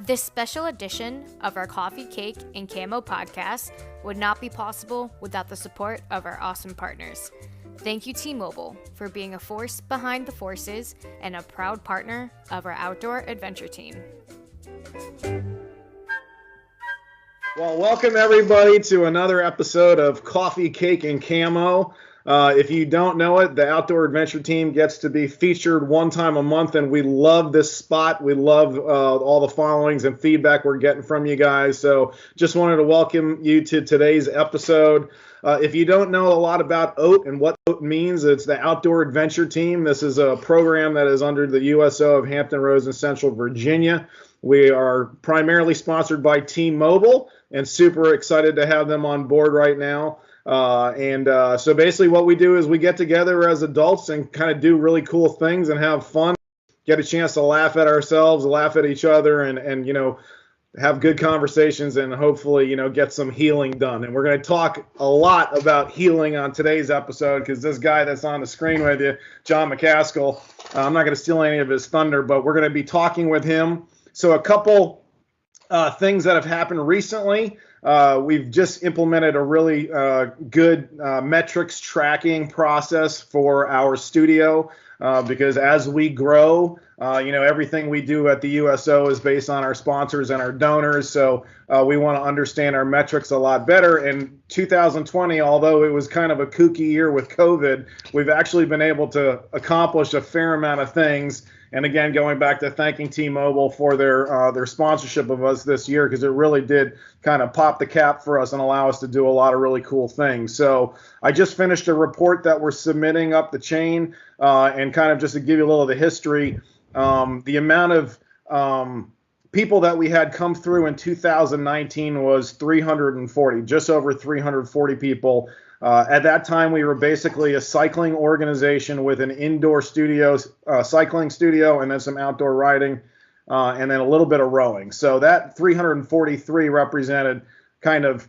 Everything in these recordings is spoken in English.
This special edition of our Coffee, Cake, and Camo podcast would not be possible without the support of our awesome partners. Thank you, T-Mobile, for being a force behind the forces and a proud partner of our outdoor adventure team. Well, welcome everybody to another episode of Coffee, Cake, and Camo. If you don't know it, the Outdoor Adventure Team gets to be featured one time a month, and we love this spot. We love all the followings and feedback we're getting from you guys. So just wanted to welcome you to today's episode. If you don't know a lot about OAT and what OAT means, it's the Outdoor Adventure Team. This is a program that is under the USO of Hampton Roads in Central Virginia. We are primarily sponsored by T-Mobile and super excited to have them on board right now. So basically what we do is we get together as adults and kind of do really cool things and have fun, get a chance to laugh at ourselves, laugh at each other, and have good conversations and hopefully, get some healing done. And we're going to talk a lot about healing on today's episode because this guy that's on the screen with you, John Macaskill, I'm not going to steal any of his thunder, but we're going to be talking with him. So a couple things that have happened recently. We've just implemented a really good metrics tracking process for our studio because as we grow, everything we do at the USO is based on our sponsors and our donors. So we want to understand our metrics a lot better. And 2020, although it was kind of a kooky year with COVID, we've actually been able to accomplish a fair amount of things. And again, going back to thanking T-Mobile for their sponsorship of us this year, because it really did kind of pop the cap for us and allow us to do a lot of really cool things. So I just finished a report that we're submitting up the chain, and kind of just to give you a little of the history, the amount of people that we had come through in 2019 was 340, just over 340 people. At that time, we were basically a cycling organization with an indoor studio, cycling studio, and then some outdoor riding, and then a little bit of rowing. So that 343 represented kind of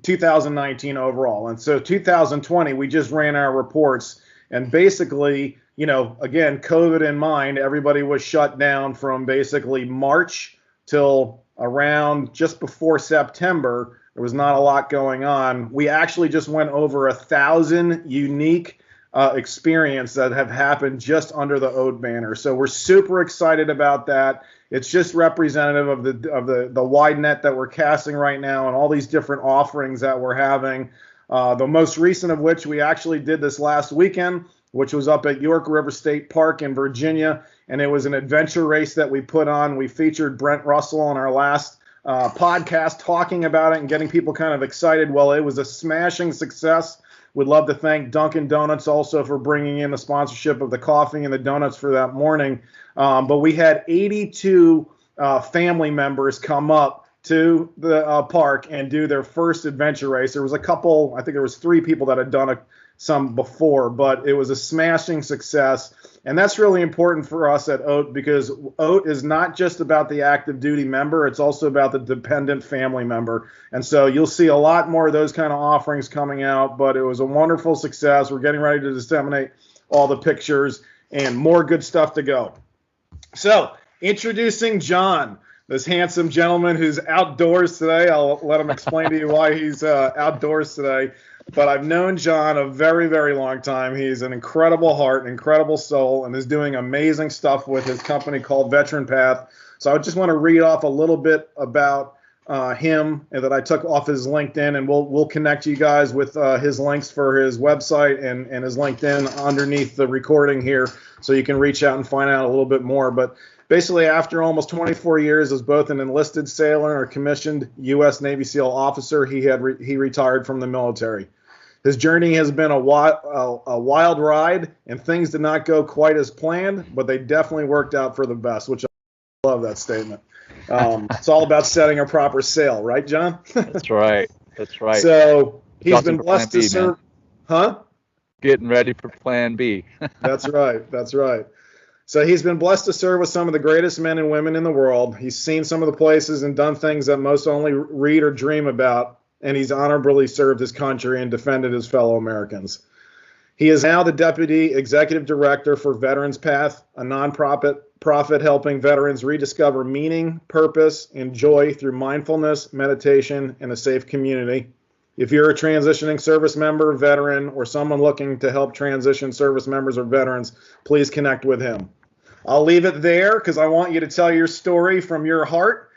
2019 overall. And so 2020, we just ran our reports, and basically, again, COVID in mind, everybody was shut down from basically March till around just before September. There was not a lot going on. We actually just went over 1,000 unique experiences that have happened just under the OAT banner. So we're super excited about that. It's just representative of the wide net that we're casting right now and all these different offerings that we're having. The most recent of which we actually did this last weekend, which was up at York River State Park in Virginia. And it was an adventure race that we put on. We featured Brent Russell on our last podcast talking about it and getting people kind of excited. Well, it was a smashing success. We'd love to thank Dunkin' Donuts also for bringing in the sponsorship of the coffee and the donuts for that morning. But we had 82 family members come up to the park and do their first adventure race. There was a couple, I think there was 3 people that had done some before, but it was a smashing success. And that's really important for us at OAT because OAT is not just about the active duty member, it's also about the dependent family member. And so you'll see a lot more of those kind of offerings coming out, but it was a wonderful success. We're getting ready to disseminate all the pictures and more good stuff to go. So introducing John, this handsome gentleman who's outdoors today. I'll let him explain to you why he's outdoors today. But I've known John a very, very long time. He's an incredible heart, an incredible soul, and is doing amazing stuff with his company called Veteran Path. So I just want to read off a little bit about him and that I took off his LinkedIn, and we'll connect you guys with his links for his website and his LinkedIn underneath the recording here so you can reach out and find out a little bit more. But basically, after almost 24 years as both an enlisted sailor and a commissioned U.S. Navy SEAL officer, he retired from the military. His journey has been a wild ride, and things did not go quite as planned, but they definitely worked out for the best, which I love that statement. It's all about setting a proper sail, right, John? That's right. That's right. So he's been blessed to serve. Huh? Getting ready for Plan B. That's right. That's right. So he's been blessed to serve with some of the greatest men and women in the world. He's seen some of the places and done things that most only read or dream about, and he's honorably served his country and defended his fellow Americans. He is now the Deputy Executive Director for Veterans Path, a nonprofit helping veterans rediscover meaning, purpose, and joy through mindfulness, meditation, and a safe community. If you're a transitioning service member, veteran, or someone looking to help transition service members or veterans, please connect with him. I'll leave it there because I want you to tell your story from your heart.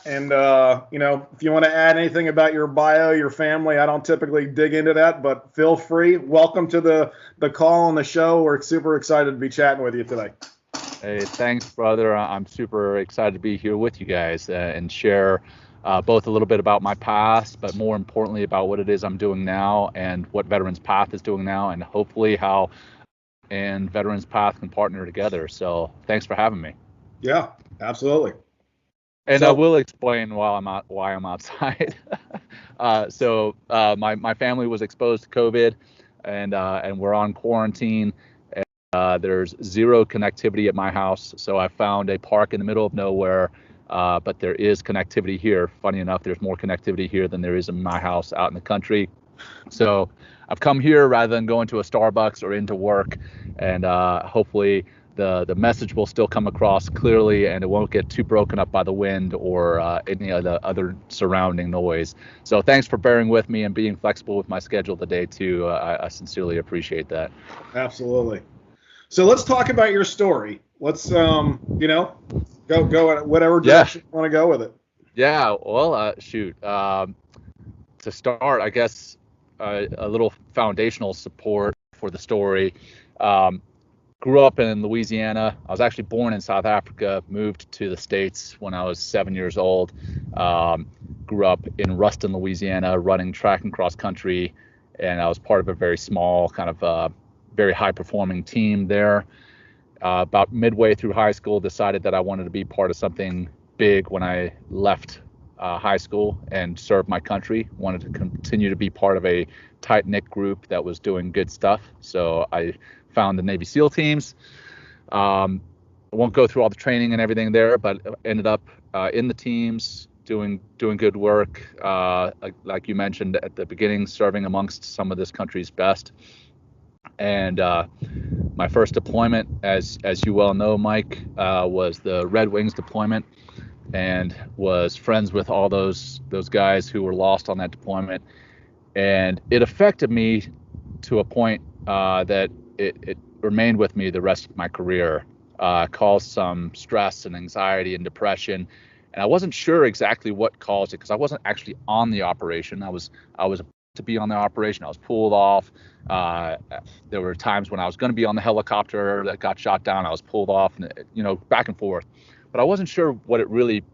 And, if you want to add anything about your bio, your family, I don't typically dig into that, but feel free. Welcome to the call on the show. We're super excited to be chatting with you today. Hey, thanks, brother. I'm super excited to be here with you guys and share both a little bit about my past, but more importantly about what it is I'm doing now and what Veterans Path is doing now, and hopefully how and Veterans Path can partner together. So thanks for having me. Yeah, absolutely. And I will explain why I'm outside. My family was exposed to COVID, and we're on quarantine. And, there's zero connectivity at my house, so I found a park in the middle of nowhere. But there is connectivity here. Funny enough, there's more connectivity here than there is in my house out in the country. So I've come here rather than going to a Starbucks or into work, and hopefully the message will still come across clearly, and it won't get too broken up by the wind or any of the other surrounding noise. So thanks for bearing with me and being flexible with my schedule today too. I sincerely appreciate that. Absolutely. So let's talk about your story. Let's go whatever direction you want to go with it. Yeah. Well, shoot. To start, I guess a little foundational support for the story. Grew up in Louisiana. I was actually born in South Africa, moved to the States when I was 7 years old. Grew up in Ruston, Louisiana, running track and cross country. And I was part of a very small, kind of very high performing team there. About midway through high school, decided that I wanted to be part of something big when I left high school and serve my country. Wanted to continue to be part of a tight-knit group that was doing good stuff. So I found the Navy SEAL teams. I won't go through all the training and everything there, but ended up in the teams doing good work. Like you mentioned at the beginning, serving amongst some of this country's best. And my first deployment, as you well know, Mike, was the Red Wings deployment, and was friends with all those guys who were lost on that deployment. And it affected me to a point that it remained with me the rest of my career, caused some stress and anxiety and depression. And I wasn't sure exactly what caused it because I wasn't actually on the operation. I was to be on the operation. I was pulled off. There were times when I was going to be on the helicopter that got shot down. I was pulled off, and back and forth. But I wasn't sure what it really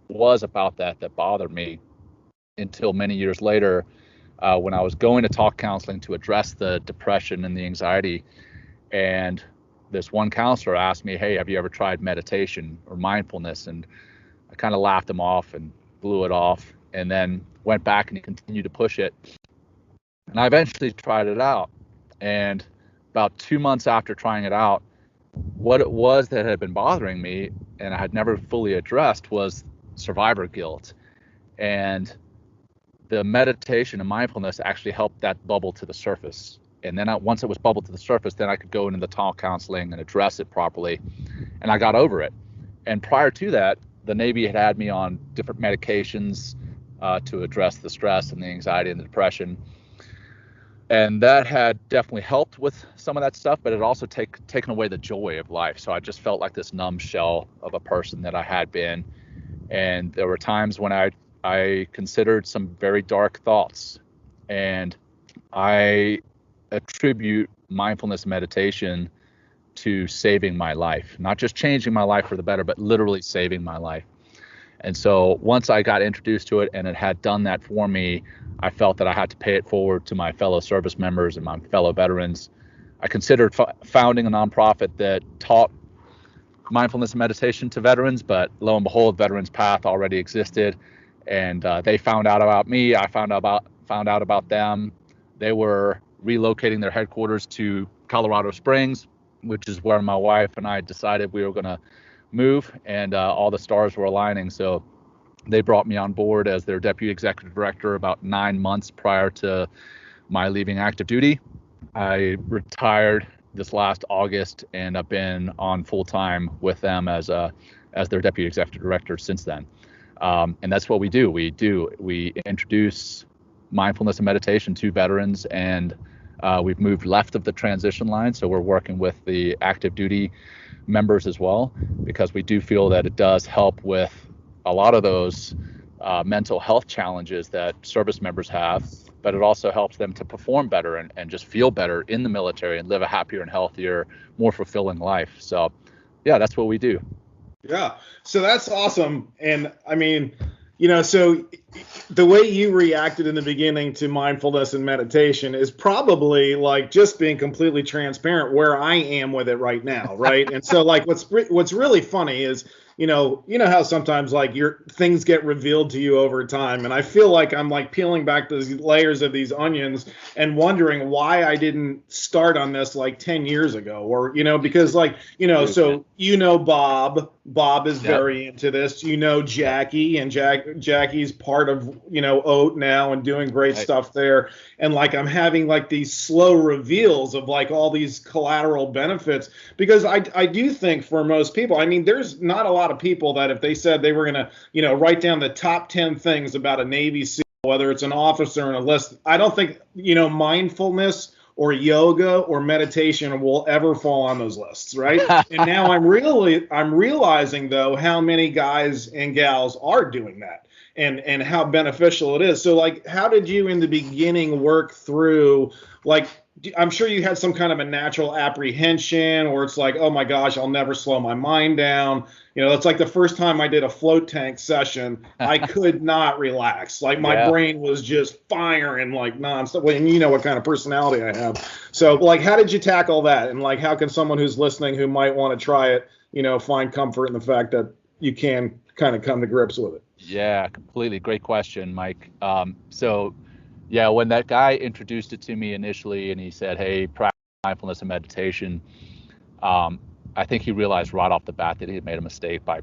was about that bothered me until many years later, when I was going to talk counseling to address the depression and the anxiety. And this one counselor asked me, "Hey, have you ever tried meditation or mindfulness?" And I kind of laughed him off and blew it off, and then went back and continued to push it. And I eventually tried it out. And about 2 months after trying it out, what it was that had been bothering me and I had never fully addressed was survivor guilt. And the meditation and mindfulness actually helped that bubble to the surface. And then once it was bubbled to the surface, then I could go into the talk counseling and address it properly. And I got over it. And prior to that, the Navy had me on different medications to address the stress and the anxiety and the depression. And that had definitely helped with some of that stuff, but it also taken away the joy of life. So I just felt like this numb shell of a person that I had been. And there were times when I considered some very dark thoughts. And I attribute mindfulness meditation to saving my life, not just changing my life for the better, but literally saving my life. And so once I got introduced to it and it had done that for me, I felt that I had to pay it forward to my fellow service members and my fellow veterans. I considered founding a nonprofit that taught mindfulness and meditation to veterans, but lo and behold, Veterans Path already existed, and they found out about me. I found out about them. They were relocating their headquarters to Colorado Springs, which is where my wife and I decided we were going to move, and all the stars were aligning. So they brought me on board as their deputy executive director about 9 months prior to my leaving active duty. I retired this last August, and I've been on full time with them as their deputy executive director since then. And that's what we do. We introduce mindfulness and meditation to veterans, and we've moved left of the transition line. So we're working with the active duty members as well, because we do feel that it does help with a lot of those mental health challenges that service members have, but it also helps them to perform better and just feel better in the military and live a happier and healthier, more fulfilling life. So yeah, that's what we do. Yeah. So that's awesome. And I mean, so the way you reacted in the beginning to mindfulness and meditation is probably like just being completely transparent where I am with it right now. Right. And so like what's really funny is, you know how sometimes like your things get revealed to you over time. And I feel like I'm like peeling back those layers of these onions and wondering why I didn't start on this like 10 years ago, or, because like, so, Bob is very into this, Jackie, and Jackie's part of, OAT now and doing great stuff there. And like, I'm having like these slow reveals of like all these collateral benefits, because I do think for most people, I mean, there's not a lot of people that if they said they were going to, write down the top 10 things about a Navy SEAL, whether it's an officer in a list, I don't think, mindfulness or yoga or meditation will ever fall on those lists, right? And now I'm realizing though how many guys and gals are doing that, and how beneficial it is. So like, how did you in the beginning work through, like, I'm sure you had some kind of a natural apprehension, or it's like, oh my gosh, I'll never slow my mind down. It's like the first time I did a float tank session, I could not relax. Like my brain was just firing like nonstop. And you know what kind of personality I have. So like, how did you tackle that? And like, how can someone who's listening who might want to try it, find comfort in the fact that you can kind of come to grips with it? Yeah, completely. Great question, Mike. Yeah, when that guy introduced it to me initially and he said, hey, practice mindfulness and meditation, I think he realized right off the bat that he had made a mistake by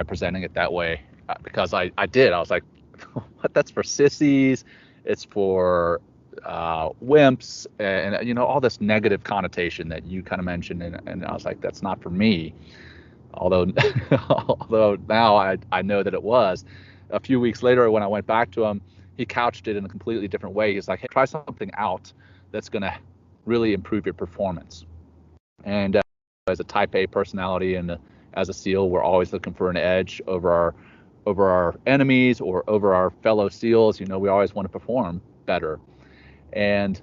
presenting it that way, because I did. I was like, what? That's for sissies. It's for wimps, and all this negative connotation that you kind of mentioned. And I was like, that's not for me. Although now I know that it was. A few weeks later, when I went back to him, he couched it in a completely different way. He's like, hey, try something out that's going to really improve your performance. And as a type A personality and as a SEAL, we're always looking for an edge over our enemies or over our fellow SEALs. We always want to perform better. And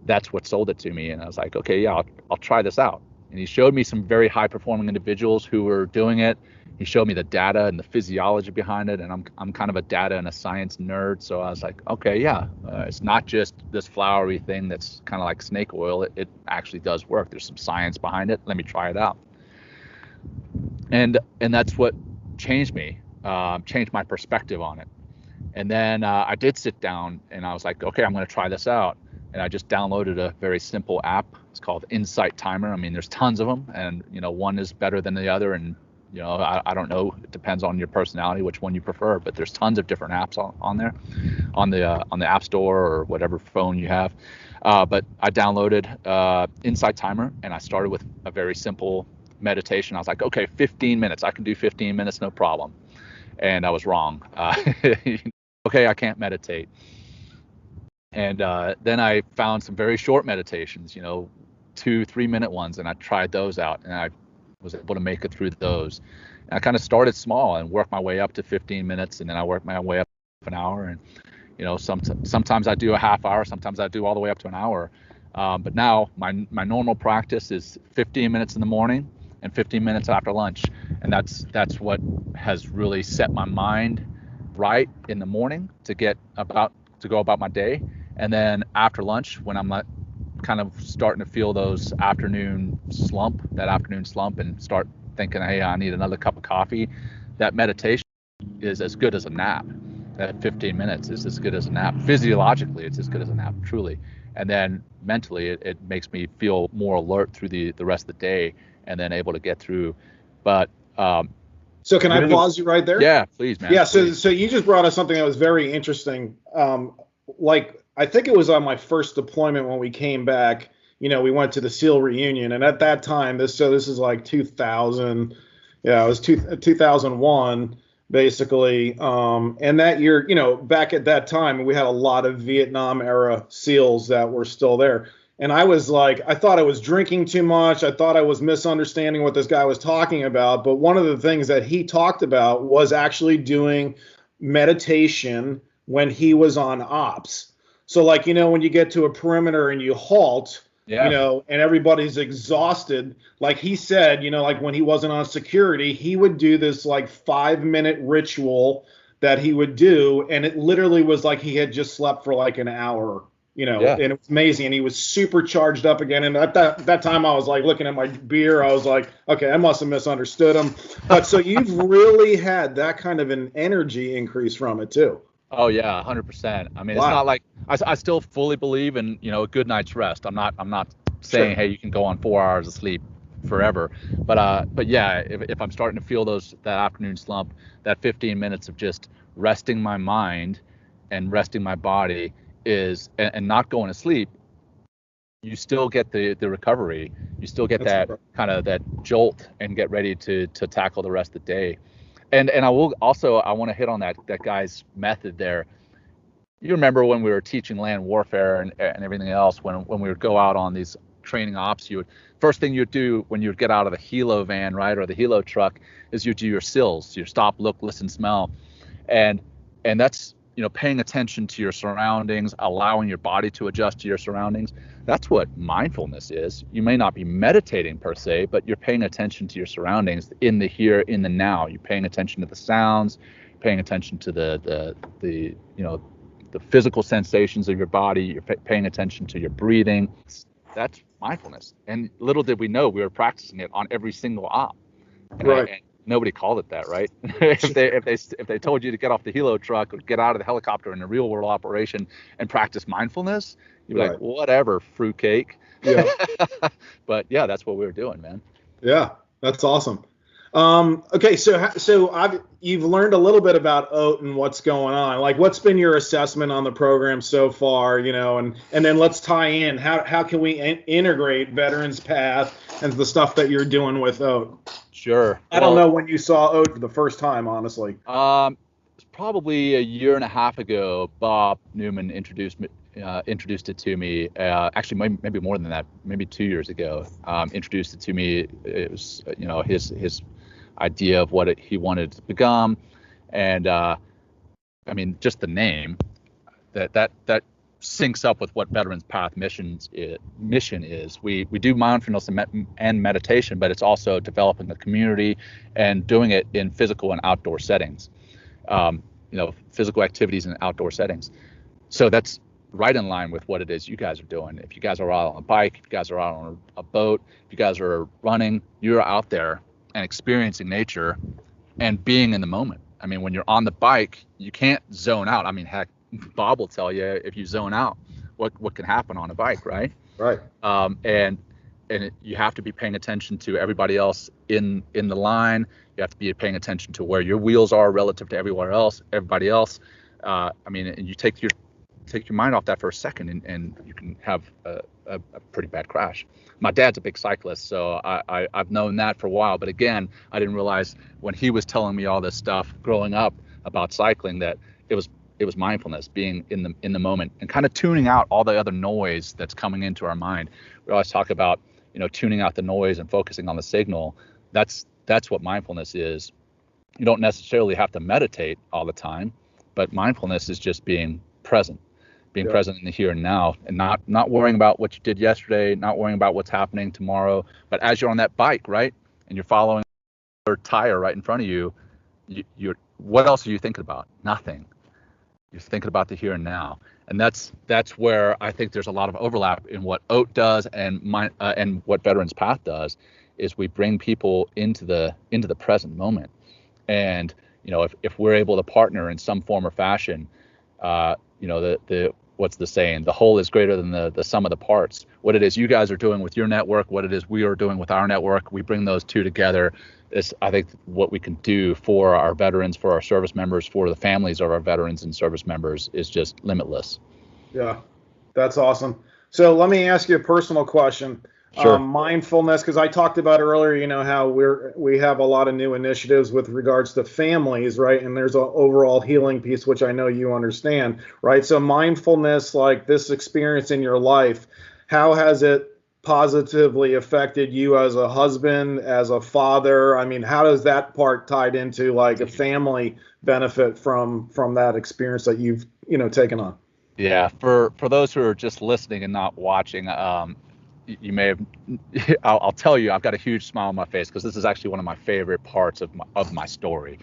that's what sold it to me. And I was like, okay, yeah, I'll try this out. And he showed me some very high performing individuals who were doing it. He showed me the data and the physiology behind it, and I'm kind of a data and a science nerd, so I was like, okay, yeah, it's not just this flowery thing that's kind of like snake oil. It actually does work. There's some science behind it. Let me try it out. And that's what changed me, changed my perspective on it. And then I did sit down and I was like, okay, I'm going to try this out. And I just downloaded a very simple app. It's called Insight Timer. I mean, there's tons of them, and one is better than the other, and I don't know. It depends on your personality, which one you prefer. But there's tons of different apps on there, on the App Store or whatever phone you have. But I downloaded Insight Timer, and I started with a very simple meditation. I was like, okay, 15 minutes. I can do 15 minutes, no problem. And I was wrong. Okay, I can't meditate. And then I found some very short meditations, 2-3 minute ones, and I tried those out, and I was able to make it through those. And I kind of started small and worked my way up to 15 minutes, and then I worked my way up to an hour. And sometimes I do a half hour, sometimes I do all the way up to an hour. But now my normal practice is 15 minutes in the morning and 15 minutes after lunch, and that's what has really set my mind right in the morning to go about my day. And then after lunch, when I'm kind of starting to feel that afternoon slump, and start thinking, hey, I need another cup of coffee, that meditation is as good as a nap. That 15 minutes is as good as a nap. Physiologically, it's as good as a nap, truly. And then mentally, it makes me feel more alert through the rest of the day, and then able to get through. But so can I pause you right there? Yeah, please, man. Yeah, please. So you just brought up something that was very interesting. Like, I think it was on my first deployment when we came back, we went to the SEAL reunion, and at that time, this is like 2000, yeah, it was 2001 basically. And that year, back at that time, we had a lot of Vietnam era SEALs that were still there. And I was like, I thought I was drinking too much. I thought I was misunderstanding what this guy was talking about. But one of the things that he talked about was actually doing meditation when he was on ops. So like, when you get to a perimeter and you halt, and everybody's exhausted, like he said, like when he wasn't on security, he would do this like 5-minute ritual that he would do. And it literally was like he had just slept for like an hour, and it was amazing. And he was super charged up again. And at that time I was like looking at my beer. I was like, okay, I must have misunderstood him. But so you've really had that kind of an energy increase from it too. Oh yeah, 100%. I mean, Wow. It's not like I still fully believe in, a good night's rest. I'm not saying, hey, you can go on 4 hours of sleep forever. But yeah, if I'm starting to feel that afternoon slump, that 15 minutes of just resting my mind and resting my body and not going to sleep, you still get the recovery. You still get that kind of that jolt and get ready to tackle the rest of the day. And I want to hit on that guy's method there. You remember when we were teaching land warfare and everything else, when we would go out on these training ops, first thing you'd do when you would get out of the helo van, right, or the helo truck, is you do your SILs, your stop, look, listen, smell, and that's paying attention to your surroundings, allowing your body to adjust to your surroundings. That's what mindfulness is. You may not be meditating per se, but you're paying attention to your surroundings in the here, in the now. You're paying attention to the sounds, paying attention to the physical sensations of your body. You're paying attention to your breathing. That's mindfulness. And little did we know we were practicing it on every single op. Right. And nobody called it that, right? if they told you to get off the helo truck or get out of the helicopter in a real world operation and practice mindfulness, you'd be like, whatever, fruitcake. Yeah. But yeah, that's what we were doing, man. Yeah, that's awesome. Okay, so you've learned a little bit about OAT and what's going on. Like, what's been your assessment on the program so far? And then let's tie in how can we integrate Veterans Path and the stuff that you're doing with OAT? Sure. I don't know when you saw OAT for the first time, honestly. It's probably a year and a half ago. Bob Newman introduced it to me. Actually, maybe more than that. Maybe 2 years ago. Introduced it to me. It was his idea of what he wanted to become, and just the name that syncs up with what Veterans Path mission is. We do mindfulness and meditation, but it's also developing a community and doing it in physical and outdoor settings. Physical activities in outdoor settings. So that's right in line with what it is you guys are doing. If you guys are out on a bike, if you guys are out on a boat, if you guys are running, you're out there and experiencing nature and being in the moment. I mean, when you're on the bike, you can't zone out. I mean, heck, Bob will tell you if you zone out, what can happen on a bike, right? Right. And you have to be paying attention to everybody else in the line. You have to be paying attention to where your wheels are relative to everybody else. And you take your mind off that for a second, and you can have a pretty bad crash. My dad's a big cyclist, so I've known that for a while. But again, I didn't realize when he was telling me all this stuff growing up about cycling that it was mindfulness, being in the moment and kind of tuning out all the other noise that's coming into our mind. We always talk about tuning out the noise and focusing on the signal. That's what mindfulness is. You don't necessarily have to meditate all the time, but mindfulness is just being present. Present in the here and now, and not worrying about what you did yesterday, not worrying about what's happening tomorrow. But as you're on that bike, right, and you're following your tire right in front of you, you're what else are you thinking about? Nothing. You're thinking about the here and now, and that's where I think there's a lot of overlap in what OAT does and what Veterans Path does, is we bring people into the present moment, and if we're able to partner in some form or fashion, the what's the saying? The whole is greater than the sum of the parts. What it is you guys are doing with your network, what it is we are doing with our network, we bring those two together. Is, I think, what we can do for our veterans, for our service members, for the families of our veterans and service members is just limitless. Yeah, that's awesome. So let me ask you a personal question. Sure. Mindfulness, because I talked about earlier, how we have a lot of new initiatives with regards to families, right? And there's an overall healing piece, which I know you understand, right? So mindfulness, like this experience in your life, how has it positively affected you as a husband, as a father? I mean, how does that part tied into like a family benefit from that experience that you've, taken on? Yeah, for those who are just listening and not watching, you may have. I'll tell you, I've got a huge smile on my face because this is actually one of my favorite parts of my story.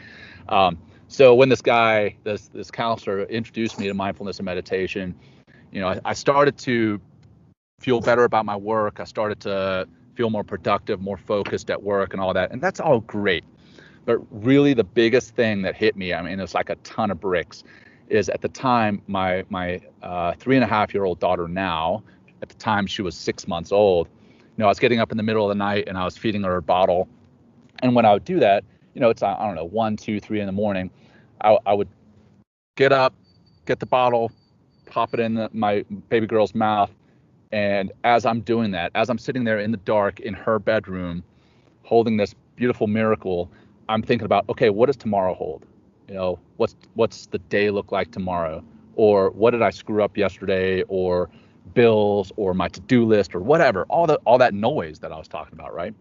So when this guy, this counselor, introduced me to mindfulness and meditation, I started to feel better about my work. I started to feel more productive, more focused at work, and all that, and that's all great. But really, the biggest thing that hit me, I mean, it's like a ton of bricks, is at the time my 3.5-year-old daughter now. At the time, she was 6 months old. I was getting up in the middle of the night and I was feeding her a bottle. And when I would do that, it's, I don't know, 1, 2, 3 in the morning, I would get up, get the bottle, pop it in my baby girl's mouth. And as I'm doing that, as I'm sitting there in the dark in her bedroom, holding this beautiful miracle, I'm thinking about, okay, what does tomorrow hold? What's the day look like tomorrow? Or what did I screw up yesterday? Or bills, or my to-do list, or whatever, all that noise that I was talking about, right?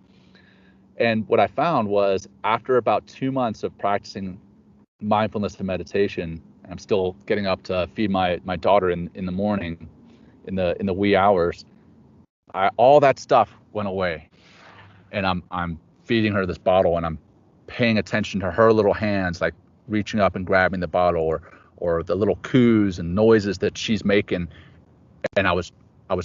And what I found was after about 2 months of practicing mindfulness and meditation, and I'm still getting up to feed my daughter in the morning, in the wee hours, all that stuff went away. And I'm feeding her this bottle, and I'm paying attention to her little hands, like reaching up and grabbing the bottle, or the little coos and noises that she's making. And I was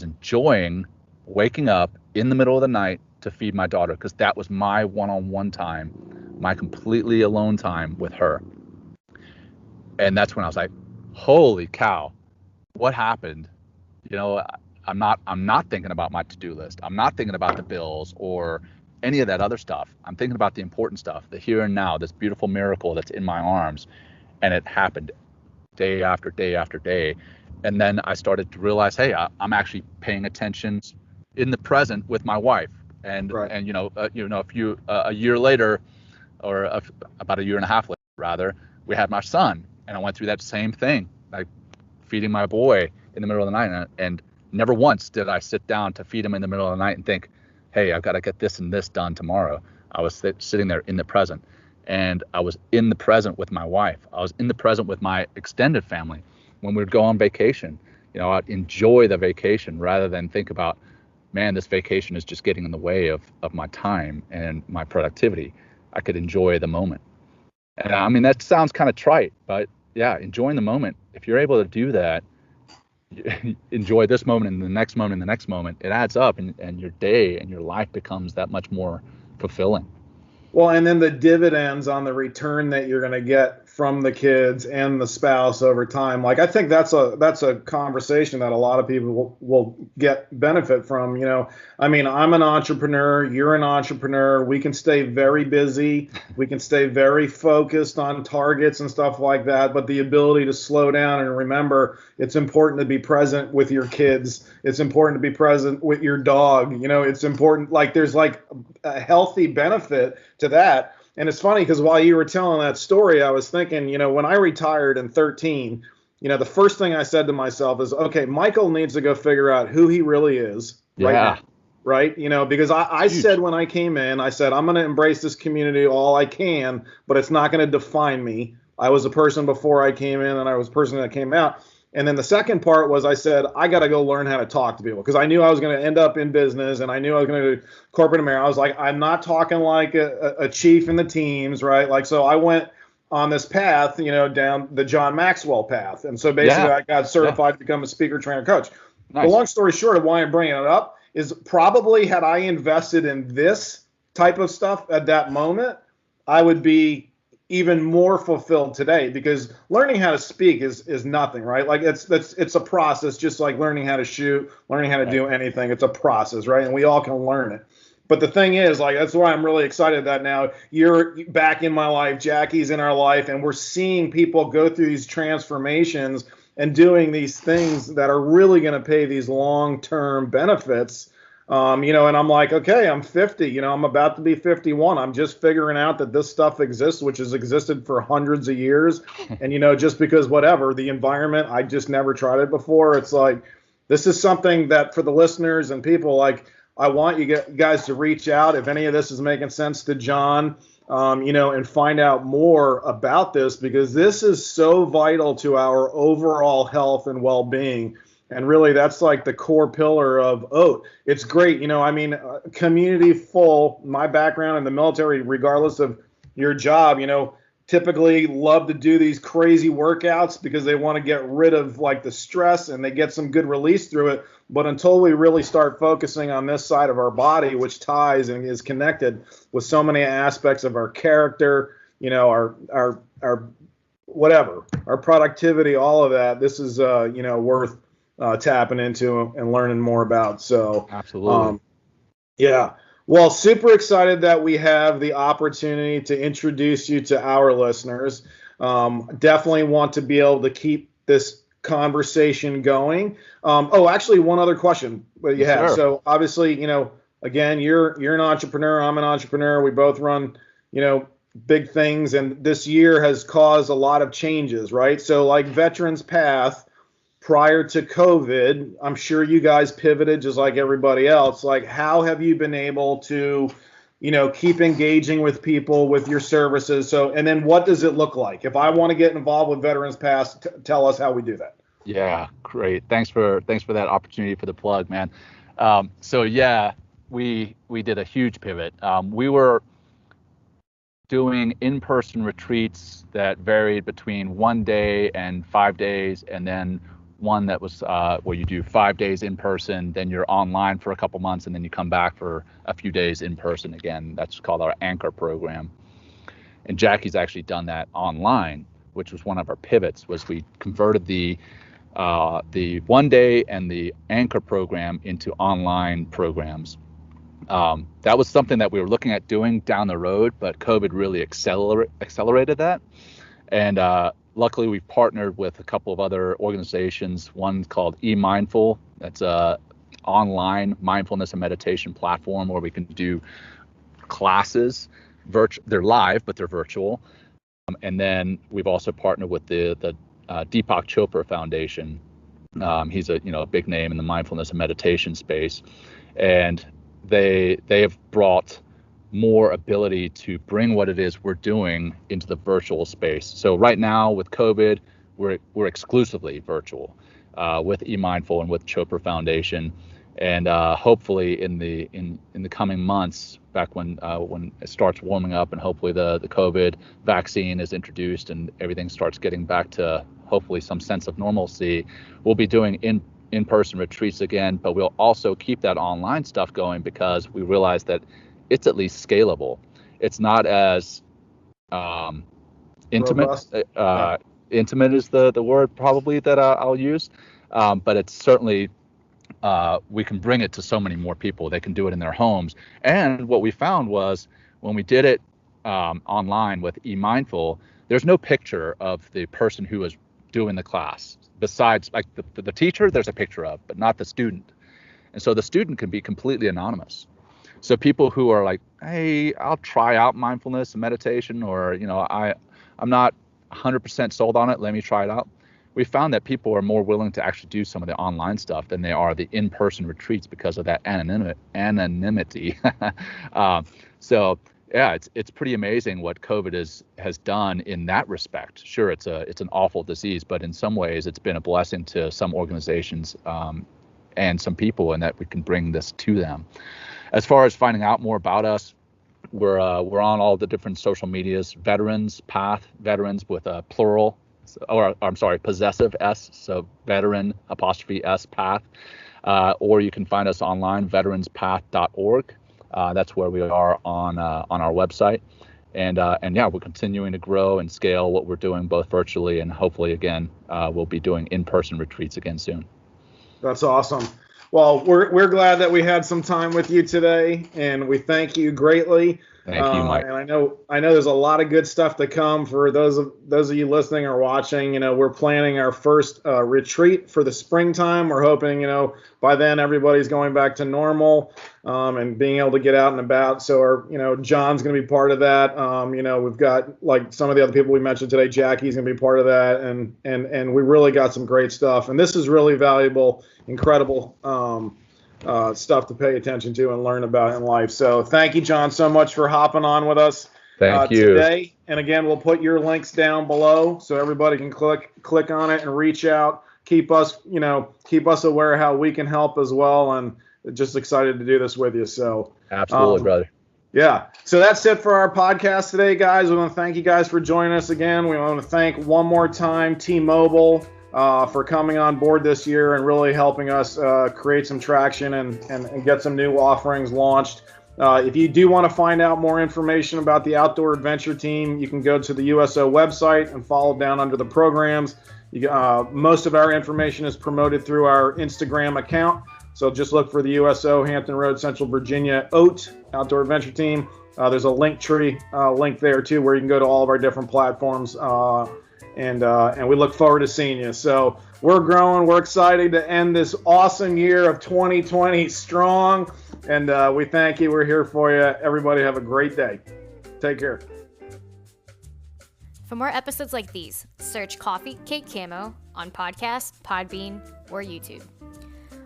enjoying waking up in the middle of the night to feed my daughter, because that was my one-on-one time, my completely alone time with her. And that's when I was like, holy cow, what happened? I'm not thinking about my to-do list. I'm not thinking about the bills or any of that other stuff. I'm thinking about the important stuff, the here and now, this beautiful miracle that's in my arms. And it happened day after day after day. And then I started to realize, hey, I'm actually paying attention in the present with my wife. And Right. and a year later, or about a year and a half later, rather, we had my son, and I went through that same thing, like feeding my boy in the middle of the night, and never once did I sit down to feed him in the middle of the night and think, hey, I've got to get this and this done tomorrow. I was sitting there in the present, and I was in the present with my wife. I was in the present with my extended family. When we would go on vacation, I'd enjoy the vacation rather than think about, man, this vacation is just getting in the way of my time and my productivity. I could enjoy the moment. And I mean, that sounds kind of trite, but yeah, enjoying the moment. If you're able to do that, enjoy this moment and the next moment and the next moment, it adds up, and your day and your life becomes that much more fulfilling. Well, and then the dividends on the return that you're going to get from the kids and the spouse over time. Like, I think that's a conversation that a lot of people will get benefit from. I mean, I'm an entrepreneur, you're an entrepreneur. We can stay very busy. We can stay very focused on targets and stuff like that. But the ability to slow down and remember, it's important to be present with your kids. It's important to be present with your dog. It's important. Like, there's like a healthy benefit to that. And it's funny because while you were telling that story, I was thinking, when I retired in 2013, the first thing I said to myself is, okay, Michael needs to go figure out who he really is right now. Right. Because I said when I came in, I said, I'm going to embrace this community all I can, but it's not going to define me. I was a person before I came in, and I was a person that came out. And then the second part was, I said, I got to go learn how to talk to people, because I knew I was going to end up in business, and I knew I was going to do corporate America. I was like, I'm not talking like a chief in the teams, right? Like, so I went on this path, down the John Maxwell path. And so basically I got certified to become a speaker, trainer, coach. Nice. The long story short of why I'm bringing it up is, probably had I invested in this type of stuff at that moment, I would be even more fulfilled today, because learning how to speak is nothing, right? Like, it's a process, just like learning how to shoot, learning how to do anything. It's a process, right? And we all can learn it. But the thing is, like, that's why I'm really excited that now you're back in my life, Jackie's in our life, and we're seeing people go through these transformations. and doing these things that are really going to pay these long-term benefits. And I'm like, okay, I'm 50, I'm about to be 51. I'm just figuring out that this stuff exists, which has existed for hundreds of years. And, just because whatever, the environment, I just never tried it before. It's like, this is something that for the listeners and people, like, I want you guys to reach out if any of this is making sense to John, and find out more about this, because this is so vital to our overall health and well-being. And really, that's like the core pillar of OAT. It's great. Community full, my background in the military, regardless of your job, typically love to do these crazy workouts because they want to get rid of like the stress and they get some good release through it. But until we really start focusing on this side of our body, which ties and is connected with so many aspects of our character, our whatever, our productivity, all of that, this is, worth tapping into and learning more about. So absolutely. Yeah. Well, super excited that we have the opportunity to introduce you to our listeners. Definitely want to be able to keep this conversation going. Actually, one other question that you have. Sure. So obviously, again, you're an entrepreneur. I'm an entrepreneur. We both run, big things. And this year has caused a lot of changes, right? So like Veterans Path, prior to COVID, I'm sure you guys pivoted just like everybody else. Like, how have you been able to, keep engaging with people with your services? So, and then what does it look like? If I want to get involved with Veterans Pass, tell us how we do that. Yeah, great. Thanks for that opportunity for the plug, man. We did a huge pivot. We were doing in-person retreats that varied between 1 day and 5 days, and then one that was where you do 5 days in person, then you're online for a couple months, and then you come back for a few days in person again. That's called our Anchor program. And Jackie's actually done that online, which was one of our pivots. Was we converted the 1 day and the Anchor program into online programs. That was something that we were looking at doing down the road, but COVID really accelerated that. And luckily, we've partnered with a couple of other organizations. One called eMindful. That's a online mindfulness and meditation platform where we can do classes. They're live, but they're virtual. And then we've also partnered with the Deepak Chopra Foundation. He's a big name in the mindfulness and meditation space, and they have brought more ability to bring what it is we're doing into the virtual space. So right now with COVID, we're exclusively virtual with eMindful and with Chopra Foundation, and hopefully in the coming months, back when it starts warming up and hopefully the COVID vaccine is introduced and everything starts getting back to hopefully some sense of normalcy, we'll be doing in-person retreats again, but we'll also keep that online stuff going because we realize that it's at least scalable. It's not as intimate. Intimate is the word probably that I'll use, but it's certainly we can bring it to so many more people. They can do it in their homes. And what we found was when we did it online with eMindful, there's no picture of the person who was doing the class. Besides, like the teacher, there's a picture of, but not the student. And so the student can be completely anonymous. So people who are like, hey, I'll try out mindfulness and meditation, or, I'm not 100% sold on it, let me try it out. We found that people are more willing to actually do some of the online stuff than they are the in-person retreats because of that anonymity. So yeah, it's pretty amazing what COVID has done in that respect. Sure, it's an awful disease, but in some ways it's been a blessing to some organizations and some people, and that we can bring this to them. As far as finding out more about us, we're on all the different social medias. Veterans Path, veterans with a plural, or I'm sorry, possessive S, so veteran '(S) path. Or you can find us online, veteranspath.org. That's where we are on our website. And yeah, we're continuing to grow and scale what we're doing both virtually and hopefully again we'll be doing in-person retreats again soon. That's awesome. Well, we're glad that we had some time with you today, and we thank you greatly. Thank you, Mike. And I know there's a lot of good stuff to come for those of you listening or watching. We're planning our first retreat for the springtime. We're hoping by then everybody's going back to normal and being able to get out and about. So John's going to be part of that. We've got like some of the other people we mentioned today. Jackie's going to be part of that, and we really got some great stuff. And this is really valuable, incredible stuff to pay attention to and learn about in life. So thank you, John, so much for hopping on with us Thank you today. And again, we'll put your links down below so everybody can click on it and reach out. Keep us aware how we can help as well. And just excited to do this with you. So absolutely, brother. Yeah. So that's it for our podcast today, guys. We want to thank you guys for joining us again. We want to thank one more time T-Mobile for coming on board this year and really helping us create some traction and get some new offerings launched. If you do want to find out more information about the Outdoor Adventure Team, you can go to the USO website and follow down under the programs. Most of our information is promoted through our Instagram account. So just look for the USO Hampton Road, Central Virginia OAT Outdoor Adventure Team. There's a link tree link there too, where you can go to all of our different platforms. And we look forward to seeing you. So we're growing. We're excited to end this awesome year of 2020 strong. And we thank you. We're here for you. Everybody have a great day. Take care. For more episodes like these, search Coffee Cake Camo on podcasts, Podbean, or YouTube.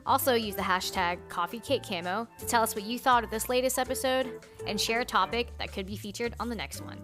Also use the hashtag CoffeeCakeCamo to tell us what you thought of this latest episode and share a topic that could be featured on the next one.